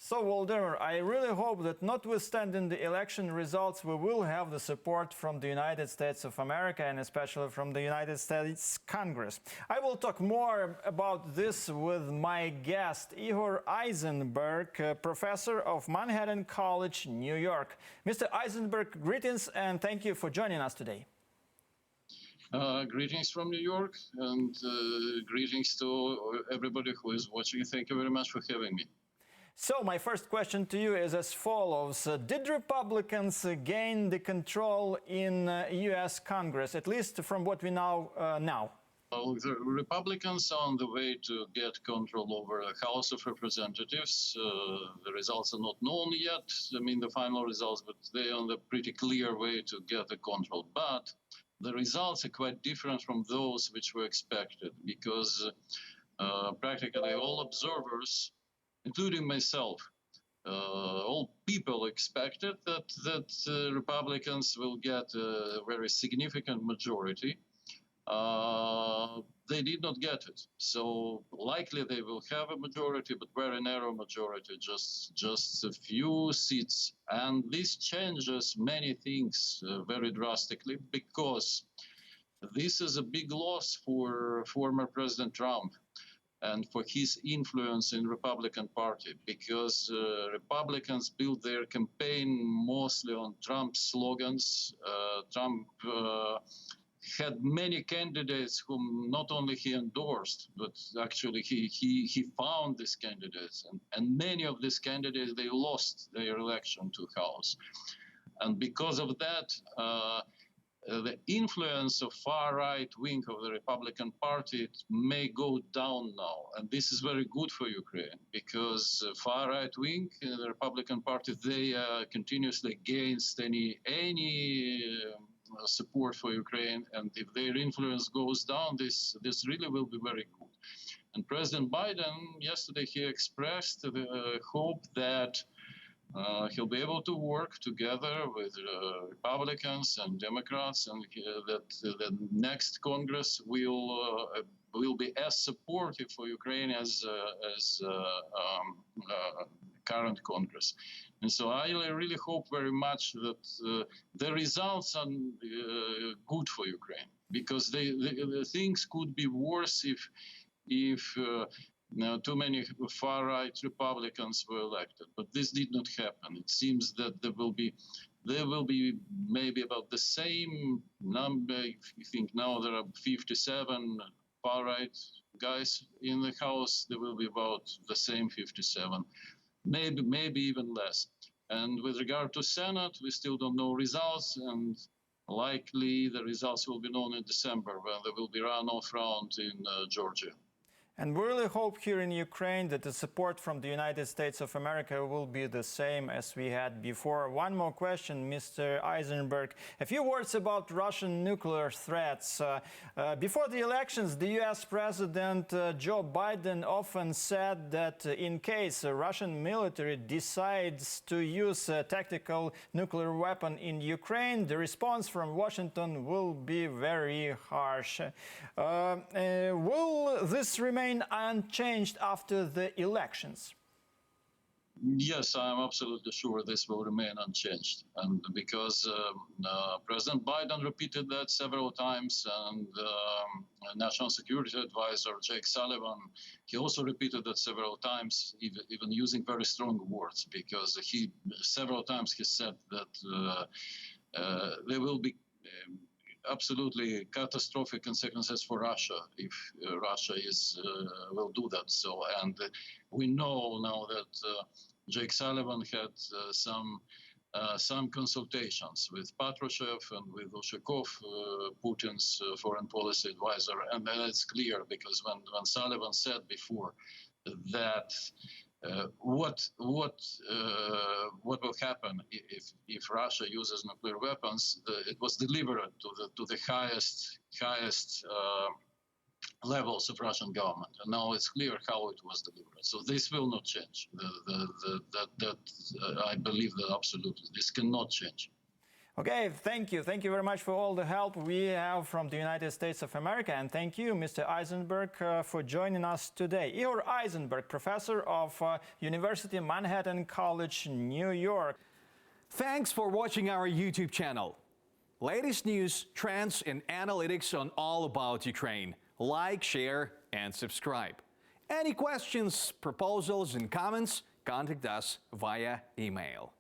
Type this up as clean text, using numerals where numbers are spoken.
So, Volodymyr, I really hope that notwithstanding the election results, we will have the support from the United States of America and especially from the United States Congress. I will talk more about this with my guest, Igor Aizenberg, professor of Manhattan College, New York. Mr. Aizenberg, greetings and thank you for joining us today. Greetings from New York and greetings to everybody who is watching. Thank you very much for having me. So my first question to you is as follows. Did Republicans gain the control in U.S. Congress, at least from what we know now? Well, the Republicans are on the way to get control over the House of Representatives. The results are not known yet, the final results, but they are on the pretty clear way to get the control. But the results are quite different from those which were expected, because practically all observers, including myself, all people expected that Republicans will get a very significant majority. They did not get it. So likely they will have a majority, but very narrow majority, just a few seats. And this changes many things very drastically, because this is a big loss for former President Trump and for his influence in Republican Party, because Republicans built their campaign mostly on Trump's slogans. Trump had many candidates whom not only he endorsed, but actually he found these candidates. And many of these candidates, they lost their election to House. And because of that, the influence of far-right wing of the Republican Party may go down now. And this is very good for Ukraine, because far-right wing in the Republican Party, they are continuously against any support for Ukraine. And if their influence goes down, this really will be very good. And President Biden, yesterday, he expressed the hope that he'll be able to work together with Republicans and Democrats, and that the next Congress will be as supportive for Ukraine as current Congress. And so I really hope very much that the results are good for Ukraine, because the things could be worse if too many far-right Republicans were elected, but this did not happen. It seems that there will be maybe about the same number. If you think now there are 57 far-right guys in the House, there will be about the same 57, maybe even less. And with regard to Senate, we still don't know results, and likely the results will be known in December, when there will be runoff round in Georgia. And we really hope here in Ukraine that the support from the United States of America will be the same as we had before. One more question, Mr. Aizenberg. A few words about Russian nuclear threats. Before the elections, the U.S. President Joe Biden often said that in case a Russian military decides to use a tactical nuclear weapon in Ukraine, the response from Washington will be very harsh. Will this remain unchanged after the elections? Yes, I'm absolutely sure this will remain unchanged. And because President Biden repeated that several times, and National Security Advisor Jake Sullivan, he also repeated that several times, even using very strong words, because several times he said that there will be absolutely catastrophic consequences for Russia if Russia will do that. So, and we know now that Jake Sullivan had some consultations with Patrushev and with Ushakov, Putin's foreign policy advisor, and then it's clear, because when Sullivan said before that what will happen if Russia uses nuclear weapons, it was delivered to the highest levels of Russian government, and now it's clear how it was delivered. So this will not change. I believe that absolutely this cannot change. Okay, thank you. Thank you very much for all the help we have from the United States of America. And thank you, Mr. Aizenberg, for joining us today. Igor Aizenberg, professor of University of Manhattan College, New York. Thanks for watching our YouTube channel. Latest news, trends, and analytics on all about Ukraine. Like, share, and subscribe. Any questions, proposals, and comments, contact us via email.